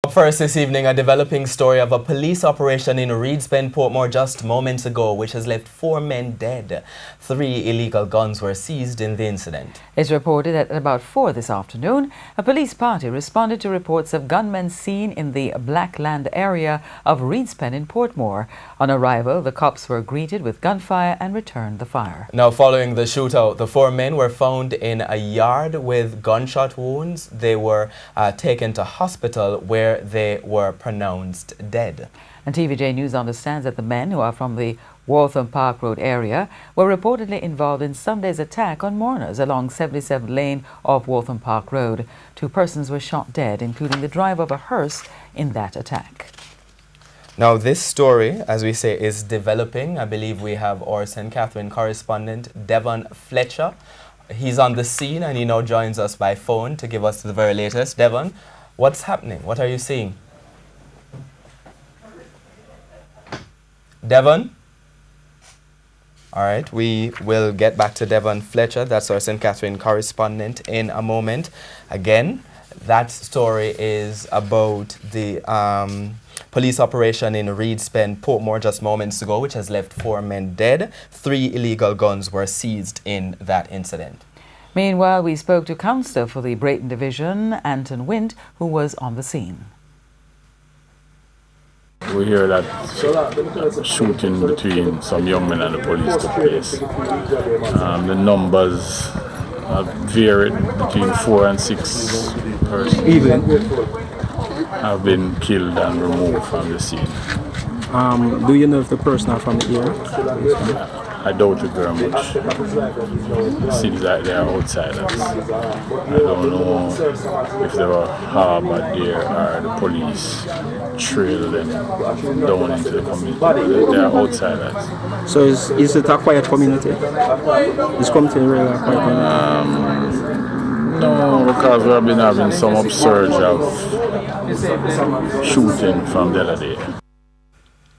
Up first this evening, a developing story of a police operation in Reedspen, Portmore just moments ago, which has left 4 men dead. 3 illegal guns were seized in the incident. It's reported that at about 4 this afternoon, a police party responded to reports of gunmen seen in the Blackland area of Reedspen in Portmore. On arrival, the cops were greeted with gunfire and returned the fire. Now, following the shootout, the 4 men were found in a yard with gunshot wounds. They were taken to hospital where they were pronounced dead. And TVJ News understands that the men, who are from the Waltham Park Road area, were reportedly involved in Sunday's attack on mourners along 77th Lane of Waltham Park Road. 2 persons were shot dead, including the driver of a hearse in that attack. Now, this story, as we say, is developing. I believe we have our St. Catherine correspondent, Devon Fletcher. He's on the scene and he now joins us by phone to give us the very latest. Devon, what's happening? What are you seeing? Devon? All right, we will get back to Devon Fletcher. That's our St. Catherine correspondent in a moment. Again, that story is about the police operation in Reedspen, Portmore just moments ago, which has left 4 men dead. 3 illegal guns were seized in that incident. Meanwhile, we spoke to Councillor for the Brayton Division, Anton Wint, who was on the scene. We hear that shooting between some young men and the police took place. The numbers have varied between 4 and 6 persons have been killed and removed from the scene. Do you know if the person are from the area? I doubt it very much. It seems like they are outsiders. I don't know if they were harbored there or the police trailed them down into the community. They are outsiders. So is it a quiet community? Is community really a quiet community? No, because we have been having some upsurge of shooting from the other day.